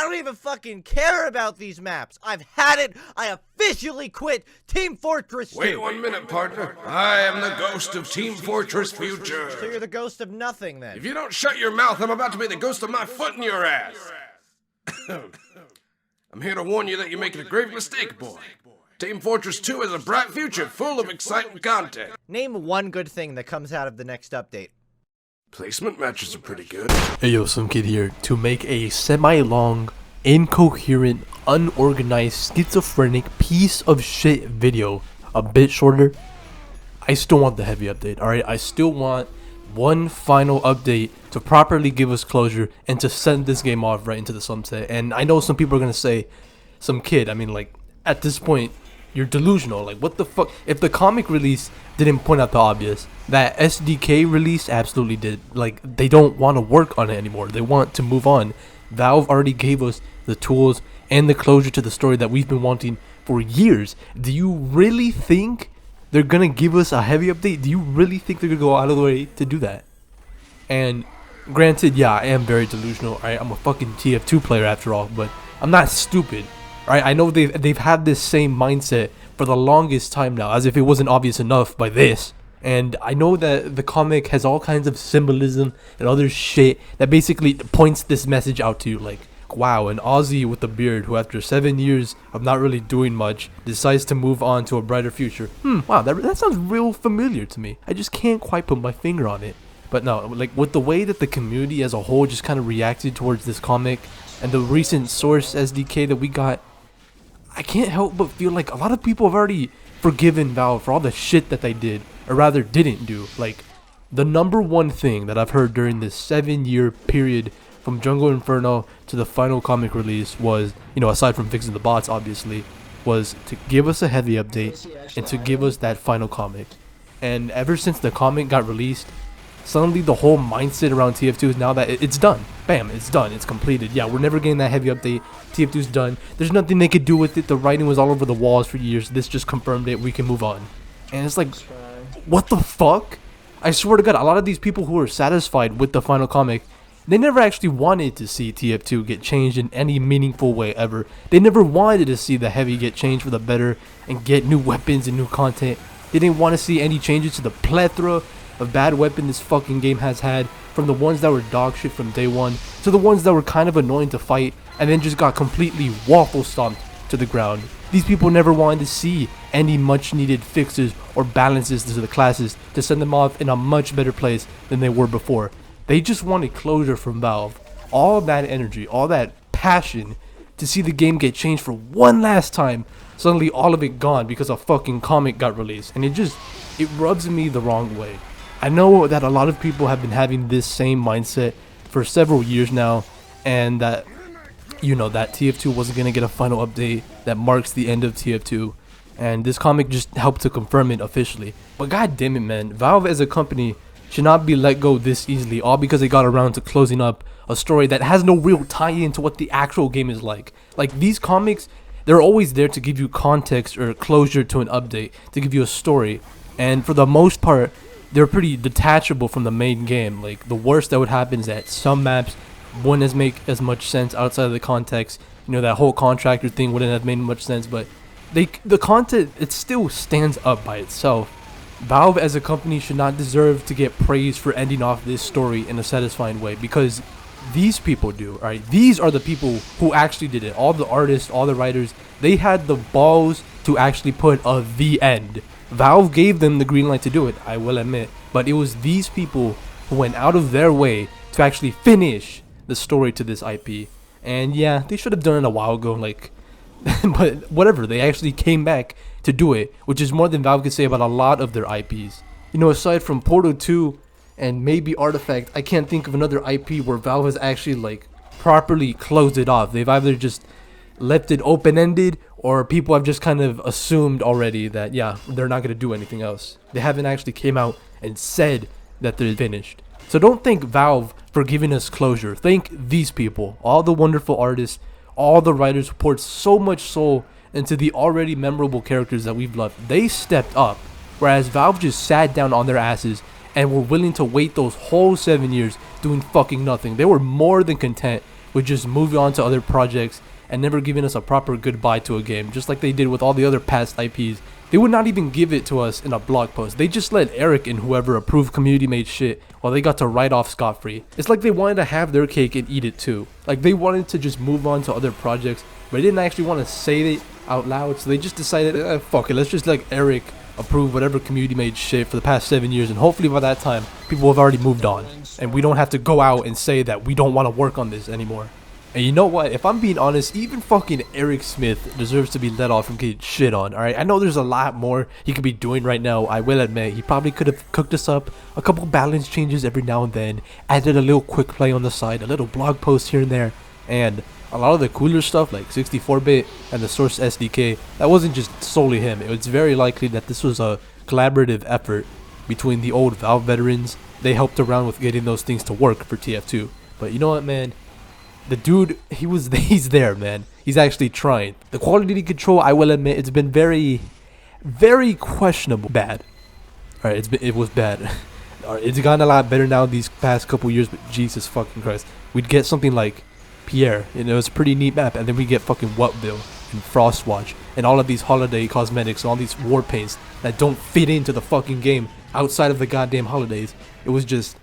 don't even fucking care about these maps. I've had it. I officially quit Team Fortress 2. Wait 1 minute, partner. I am the ghost of Team Fortress Future. So you're the ghost of nothing, then? If you don't shut your mouth, I'm about to be the ghost of my foot in your ass. I'm here to warn you that you're making a grave mistake, boy. Team Fortress 2 has a bright future full of exciting content. Name one good thing that comes out of the next update. Placement matches are pretty good. Hey yo, some kid here to make a semi-long, incoherent, unorganized, schizophrenic piece of shit video a bit shorter. I still want the heavy update, alright? I still want one final update to properly give us closure and to send this game off right into the sunset. And I know some people are gonna say, some kid, I mean, like, at this point, you're delusional. Like, what the fuck? If the comic release didn't point out the obvious, that SDK release absolutely did. Like, they don't want to work on it anymore. They want to move on. Valve already gave us the tools and the closure to the story that we've been wanting for years. Do you really think they're gonna give us a heavy update? Do you really think they're gonna go out of the way to do that? And granted, yeah, I am very delusional. Right? I'm a fucking TF2 player after all, but I'm not stupid. Right, I know they've had this same mindset for the longest time now, as if it wasn't obvious enough by this. And I know that the comic has all kinds of symbolism and other shit that basically points this message out to you, like, wow, an Aussie with a beard who after 7 years of not really doing much decides to move on to a brighter future. Wow, that sounds real familiar to me. I just can't quite put my finger on it. But no, like, with the way that the community as a whole just kind of reacted towards this comic and the recent Source SDK that we got, I can't help but feel like a lot of people have already forgiven Valve for all the shit that they did, or rather didn't do. Like, the number one thing that I've heard during this 7-year period from Jungle Inferno to the final comic release was, you know, aside from fixing the bots obviously, was to give us a heavy update and to give us that final comic. And ever since the comic got released, suddenly the whole mindset around TF2 is now that it's done. Bam, it's done, it's completed. Yeah, we're never getting that heavy update. TF2's done. There's nothing they could do with it. The writing was all over the walls for years. This just confirmed it. We can move on. And it's like, what the fuck? I swear to God, a lot of these people who are satisfied with the final comic, they never actually wanted to see TF2 get changed in any meaningful way ever. They never wanted to see the heavy get changed for the better and get new weapons and new content. They didn't want to see any changes to the plethora of bad weapon this fucking game has had, from the ones that were dog shit from day one to the ones that were kind of annoying to fight and then just got completely waffle stomped to the ground. These people never wanted to see any much needed fixes or balances to the classes to send them off in a much better place than they were before. They just wanted closure from Valve. All that energy, all that passion to see the game get changed for one last time, suddenly all of it gone because a fucking comic got released. And it rubs me the wrong way. I know that a lot of people have been having this same mindset for several years now, and that, you know, that TF2 wasn't going to get a final update that marks the end of TF2, and this comic just helped to confirm it officially. But god damn it, man, Valve as a company should not be let go this easily, all because they got around to closing up a story that has no real tie-in to what the actual game is like. Like, these comics, they're always there to give you context or closure to an update, to give you a story, and for the most part, they're pretty detachable from the main game. Like, the worst that would happen is that some maps wouldn't make as much sense outside of the context. You know, that whole contractor thing wouldn't have made much sense, but the content, it still stands up by itself. Valve as a company should not deserve to get praise for ending off this story in a satisfying way, because these people do, alright? These are the people who actually did it. All the artists, all the writers, they had the balls to actually put a the end. Valve gave them the green light to do it, I will admit, but it was these people who went out of their way to actually finish the story to this IP. And yeah, they should have done it a while ago, like, but whatever, they actually came back to do it, which is more than Valve could say about a lot of their IPs. You know, aside from Portal 2 and maybe Artifact, I can't think of another IP where Valve has actually, like, properly closed it off. They've either just left it open-ended, or people have just kind of assumed already that, yeah, they're not going to do anything else. They haven't actually came out and said that they're finished. So don't thank Valve for giving us closure. Thank these people, all the wonderful artists, all the writers who poured so much soul into the already memorable characters that we've loved. They stepped up, whereas Valve just sat down on their asses and were willing to wait those whole 7 years doing fucking nothing. They were more than content would just move on to other projects and never giving us a proper goodbye to a game, just like they did with all the other past IPs. They would not even give it to us in a blog post. They just let Eric and whoever approve community made shit while they got to write off scot-free. It's like they wanted to have their cake and eat it too. Like they wanted to just move on to other projects, but they didn't actually want to say it out loud, so they just decided, fuck it, let's just let Eric approve whatever community made shit for the past 7 years, and hopefully by that time people have already moved on and we don't have to go out and say that we don't want to work on this anymore. And you know what, if I'm being honest, even fucking Eric Smith deserves to be let off from getting shit on. Alright, I know there's a lot more he could be doing right now. I will admit he probably could have cooked us up a couple balance changes every now and then, added a little quick play on the side, a little blog post here and there, and a lot of the cooler stuff like 64-bit and the Source SDK, that wasn't just solely him. It's very likely that this was a collaborative effort between the old Valve veterans. They helped around with getting those things to work for TF2. But you know what, man? The dude, he's there, man. He's actually trying. The quality control, I will admit, it's been very, very questionable. Bad. Alright, it was bad. Alright, it's gotten a lot better now these past couple years, but Jesus fucking Christ. We'd get something like Pierre, and it was a pretty neat map, and then we get fucking Whatville and Frostwatch and all of these holiday cosmetics and all these war paints that don't fit into the fucking game outside of the goddamn holidays. It was just,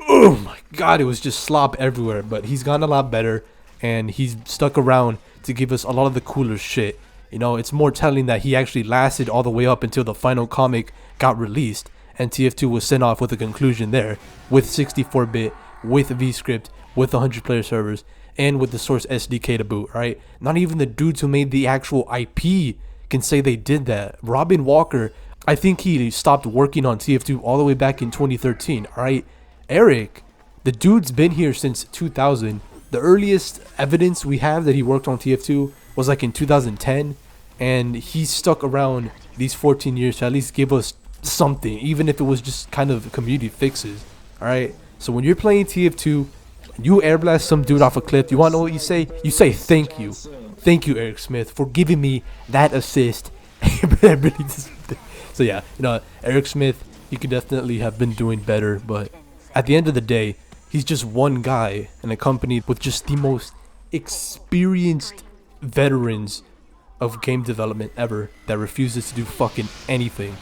oh my god, it was just slop everywhere. But he's gotten a lot better, and he's stuck around to give us a lot of the cooler shit. You know, it's more telling that he actually lasted all the way up until the final comic got released, and TF2 was sent off with a conclusion there, with 64-bit, with VScript, with 100-player servers, and with the Source SDK to boot, right? Not even the dudes who made the actual IP can say they did that. Robin Walker, I think he stopped working on TF2 all the way back in 2013, alright? Eric, the dude's been here since 2000. The earliest evidence we have that he worked on TF2 was like in 2010, and he stuck around these 14 years to at least give us something, even if it was just kind of community fixes, alright? So when you're playing TF2, you airblast some dude off a cliff, you want to know what you say? You say thank you. Thank you, Eric Smith, for giving me that assist. So yeah, you know, Eric Smith, he could definitely have been doing better, but at the end of the day, he's just one guy in a company with just the most experienced veterans of game development ever that refuses to do fucking anything.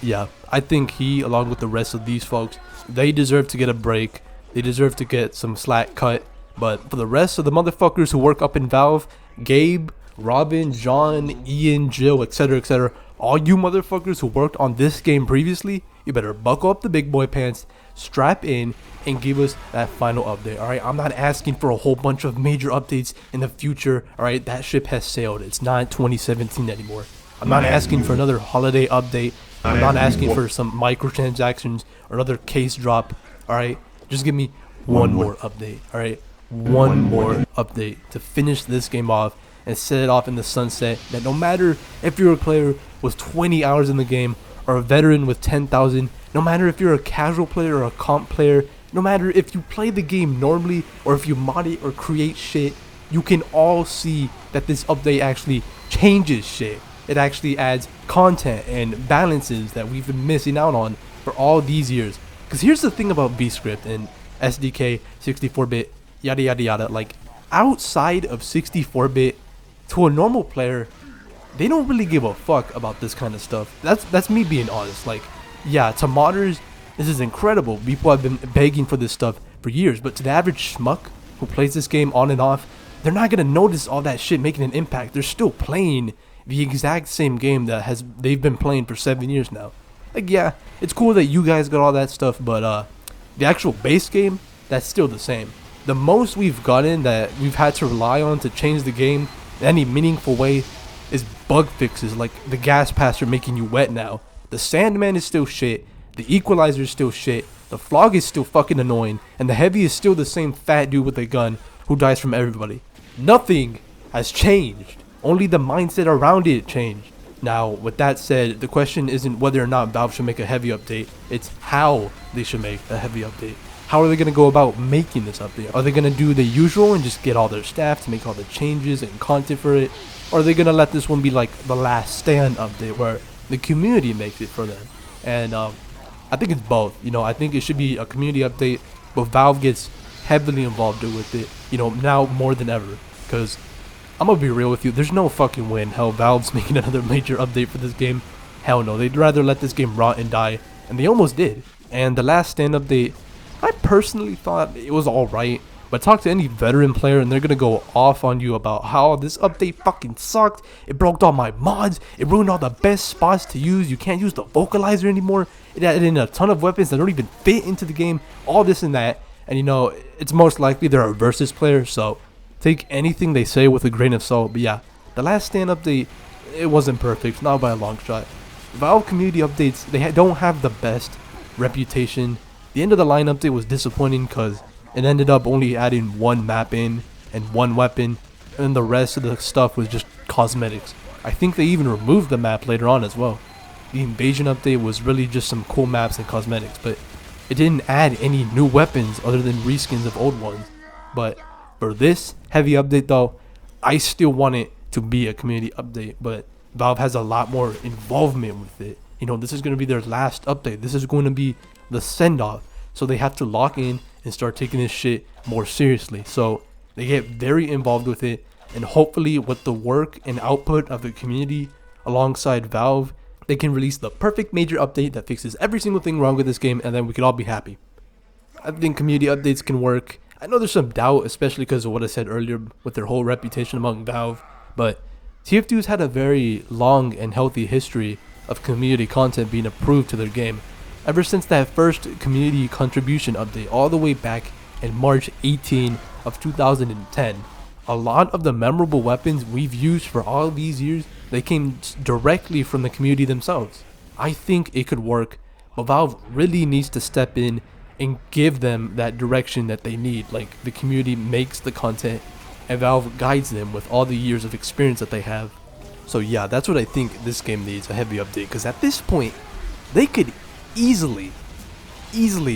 Yeah, I think he, along with the rest of these folks, they deserve to get a break. They deserve to get some slack cut. But for the rest of the motherfuckers who work up in Valve, Gabe, Robin, John, Ian, Jill, etc., all you motherfuckers who worked on this game previously, you better buckle up the big boy pants, strap in, and give us that final update. Alright, I'm not asking for a whole bunch of major updates in the future. Alright, that ship has sailed. It's not 2017 anymore. I'm not asking for another holiday update. I'm not asking for some microtransactions or another case drop. Alright, just give me one more update. Alright, one more update to finish this game off and set it off in the sunset. That no matter if you're a player with 20 hours in the game or a veteran with 10,000, no matter if you're a casual player or a comp player, no matter if you play the game normally or if you mod it or create shit, you can all see that this update actually changes shit. It actually adds content and balances that we've been missing out on for all these years. Because here's the thing about VScript and SDK, 64-bit, yada yada yada. Like, outside of 64-bit, to a normal player, they don't really give a fuck about this kind of stuff. That's me being honest. Like, yeah, to modders, this is incredible. People have been begging for this stuff for years. But to the average schmuck who plays this game on and off, they're not going to notice all that shit making an impact. They're still playing the exact same game that they've been playing for 7 years now. Like, yeah, it's cool that you guys got all that stuff, but the actual base game, that's still the same. The most we've gotten that we've had to rely on to change the game in any meaningful way is bug fixes, like the gas passer making you wet now. The Sandman is still shit, the Equalizer is still shit, the Flog is still fucking annoying, and the Heavy is still the same fat dude with a gun who dies from everybody. Nothing has changed. Only the mindset around it changed. Now, with that said, the question isn't whether or not Valve should make a heavy update, it's how they should make a heavy update. How are they going to go about making this update? Are they going to do the usual and just get all their staff to make all the changes and content for it? Or are they going to let this one be like the last stand update where the community makes it for them? And I think it's both. You know, I think it should be a community update, but Valve gets heavily involved with it, you know, now more than ever. Because I'm gonna be real with you, there's no fucking way in hell Valve's making another major update for this game. Hell no, they'd rather let this game rot and die, and they almost did. And the Last Stand update, I personally thought it was alright, but talk to any veteran player and they're gonna go off on you about how this update fucking sucked, it broke all my mods, it ruined all the best spots to use, you can't use the vocalizer anymore, it added in a ton of weapons that don't even fit into the game, all this and that. And you know, it's most likely they're a versus player, so take anything they say with a grain of salt. But yeah, the Last Stand update, it wasn't perfect, not by a long shot. Valve community updates, they don't have the best reputation. The end of the line update was disappointing because it ended up only adding one map in and one weapon, and then the rest of the stuff was just cosmetics. I think they even removed the map later on as well. The Invasion update was really just some cool maps and cosmetics, but it didn't add any new weapons other than reskins of old ones. But for this heavy update though, I still want it to be a community update, but Valve has a lot more involvement with it. You know, this is going to be their last update. This is going to be the send-off. So they have to lock in and start taking this shit more seriously. So they get very involved with it, and hopefully with the work and output of the community alongside Valve, they can release the perfect major update that fixes every single thing wrong with this game, and then we could all be happy. I think community updates can work. I know there's some doubt, especially because of what I said earlier with their whole reputation among Valve, but TF2's had a very long and healthy history of community content being approved to their game. Ever since that first community contribution update all the way back in March 18 of 2010, a lot of the memorable weapons we've used for all these years, they came directly from the community themselves. I think it could work, but Valve really needs to step in and give them that direction that they need. Like, the community makes the content and Valve guides them with all the years of experience that they have. So yeah, that's what I think this game needs, a heavy update, because at this point they could easily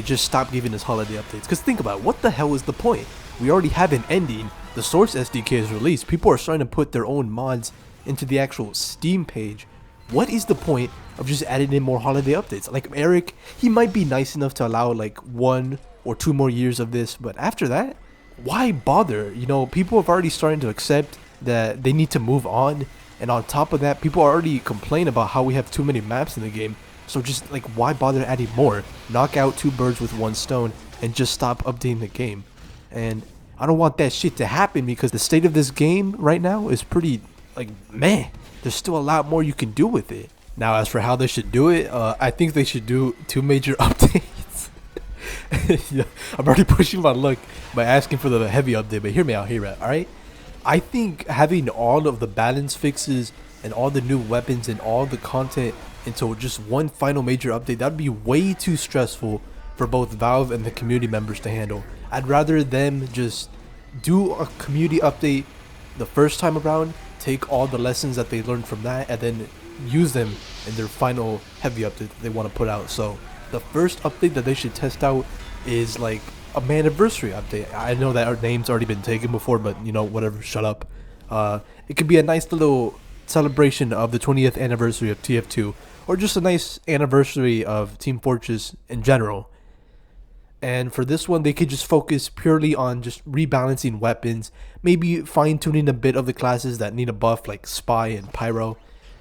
just stop giving us holiday updates. Because think about it, what the hell is the point? We already have an ending, the Source SDK is released, people are starting to put their own mods into the actual Steam page. What is the point of just adding in more holiday updates? Like Eric, he might be nice enough to allow like 1 or 2 more years of this, but after that, why bother? You know, people have already starting to accept that they need to move on, and on top of that, people already complain about how we have too many maps in the game. So just like, why bother adding more? Knock out 2 birds with 1 stone and just stop updating the game. And I don't want that shit to happen, because the state of this game right now is pretty like meh. There's still a lot more you can do with it. Now, as for how they should do it, I think they should do 2 major updates. Yeah, I'm already pushing my luck by asking for the heavy update, but hear me out, alright? I think having all of the balance fixes and all the new weapons and all the content into just one final major update, that'd be way too stressful for both Valve and the community members to handle. I'd rather them just do a community update the first time around, take all the lessons that they learned from that, and then use them in their final heavy update that they want to put out. So the first update that they should test out is like a Maniversary update. I know that our name's already been taken before, but you know, whatever, shut up. It could be a nice little celebration of the 20th anniversary of TF2, or just a nice anniversary of Team Fortress in general. And for this one, they could just focus purely on just rebalancing weapons, maybe fine-tuning a bit of the classes that need a buff like Spy and Pyro.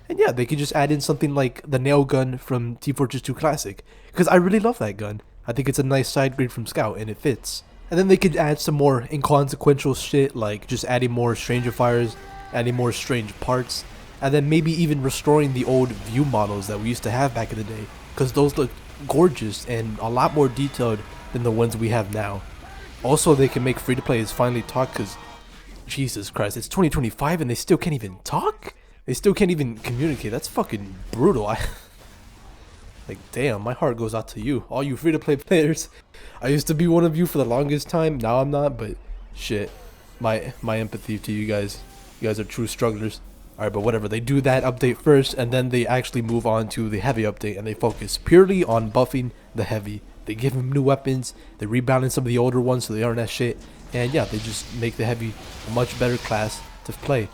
And yeah, they could just add in something like the nail gun from Team Fortress 2 Classic, because I really love that gun. I think it's a nice side grade from Scout, and it fits. And then they could add some more inconsequential shit, like just adding more Stranger Fires, adding more strange parts, and then maybe even restoring the old view models that we used to have back in the day, because those look gorgeous and a lot more detailed than the ones we have now. Also, they can make free-to-players finally talk, because Jesus Christ, it's 2025 and they still can't even talk? They still can't even communicate. That's fucking brutal. Like, damn, my heart goes out to you, all you free-to-play players. I used to be one of you for the longest time, now I'm not, but shit, my empathy to you guys. You guys are true strugglers. Alright, but whatever, they do that update first, and then they actually move on to the heavy update, and they focus purely on buffing the heavy. They give them new weapons, they rebalance some of the older ones so they aren't as shit, and yeah, they just make the heavy a much better class to play.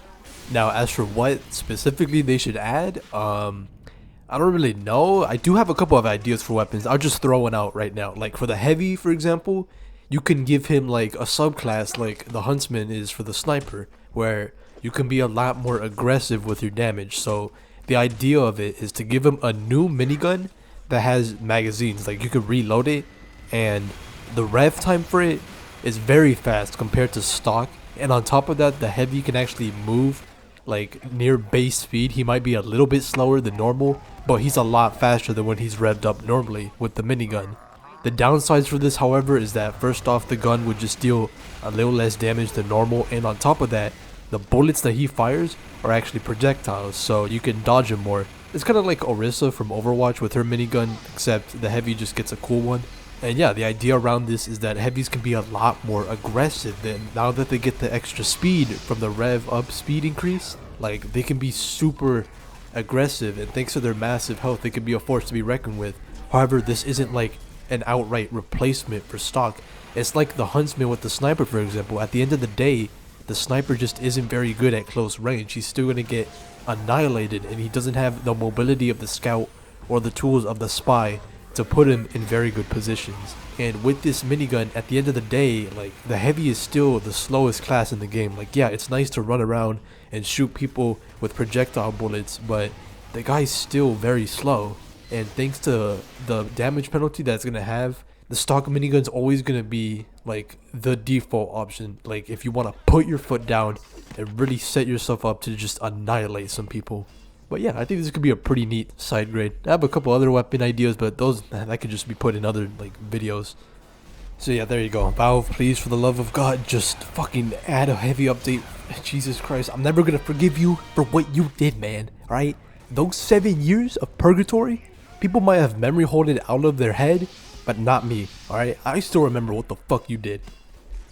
Now, as for what specifically they should add, I don't really know. I do have a couple of ideas for weapons. I'll just throw one out right now. Like for the heavy, for example, you can give him like a subclass like the huntsman is for the sniper, where you can be a lot more aggressive with your damage. So the idea of it is to give him a new minigun that has magazines, like you could reload it, and the rev time for it is very fast compared to stock. And on top of that, the heavy can actually move like near base speed. He might be a little bit slower than normal, but he's a lot faster than when he's revved up normally with the minigun. The downsides for this, however, is that first off, the gun would just deal a little less damage than normal, and on top of that, the bullets that he fires are actually projectiles, so you can dodge them more. It's kind of like Orisa from Overwatch with her minigun, except the heavy just gets a cool one. And yeah, the idea around this is that heavies can be a lot more aggressive than now that they get the extra speed from the rev up speed increase. Like, they can be super aggressive, and thanks to their massive health, they can be a force to be reckoned with. However, this isn't like an outright replacement for stock. It's like the huntsman with the sniper, for example. At the end of the day, the sniper just isn't very good at close range. He's still going to get annihilated, and he doesn't have the mobility of the scout or the tools of the spy to put him in very good positions. And with this minigun, at the end of the day, like, the heavy is still the slowest class in the game. Like, yeah, it's nice to run around and shoot people with projectile bullets, but the guy's still very slow. And thanks to the damage penalty that's gonna have, the stock minigun's always gonna be like the default option. Like, if you want to put your foot down and really set yourself up to just annihilate some people. But yeah, I think this could be a pretty neat side grade. I have a couple other weapon ideas, but those that could just be put in other like videos. So yeah, there you go. Valve, please, for the love of God, just fucking add a heavy update. Jesus Christ, I'm never gonna forgive you for what you did, man. Alright? Those 7 years of purgatory, people might have memory hold it out of their head, but not me. Alright? I still remember what the fuck you did.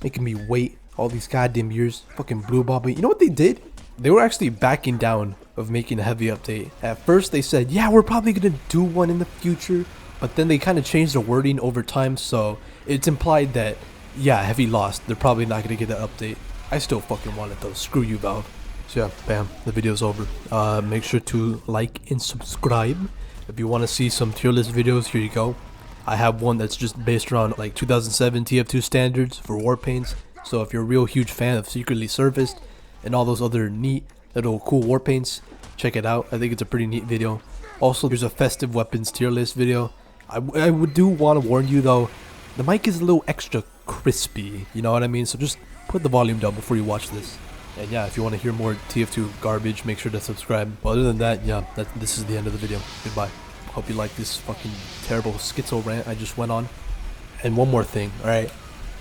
Making me wait all these goddamn years. Fucking blue ball. But you know what they did? They were actually backing down of making a heavy update. At first they said, yeah, we're probably gonna do one in the future, but then they kind of changed the wording over time, so it's implied that, yeah, heavy lost. They're probably not gonna get that update. I still fucking want it though. Screw you, Valve. So yeah, bam, the video's over. Make sure to like and subscribe. If you want to see some tier list videos, here you go. I have one that's just based around like 2007 TF2 standards for war paints. So if you're a real huge fan of Secretly Serviced and all those other neat little cool war paints, check it out. I think it's a pretty neat video. Also, there's a festive weapons tier list video. I do want to warn you though, the mic is a little extra crispy, you know what I mean? So just put the volume down before you watch this. And yeah, if you want to hear more TF2 garbage, make sure to subscribe. But other than that, yeah, this is the end of the video. Goodbye. Hope you like this fucking terrible schizo rant I just went on. And one more thing, alright?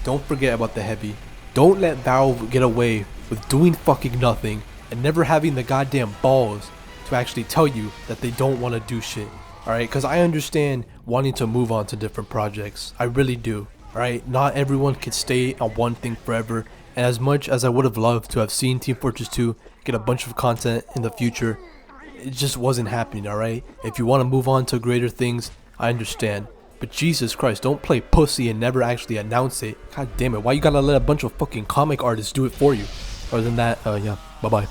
Don't forget about the heavy. Don't let Valve get away with doing fucking nothing and never having the goddamn balls to actually tell you that they don't want to do shit. Alright? Because I understand wanting to move on to different projects. I really do. Alright? Not everyone can stay on one thing forever. And as much as I would have loved to have seen Team Fortress 2 get a bunch of content in the future, it just wasn't happening, alright? If you want to move on to greater things, I understand. But Jesus Christ, don't play pussy and never actually announce it. God damn it, why you gotta let a bunch of fucking comic artists do it for you? Other than that, yeah, bye-bye.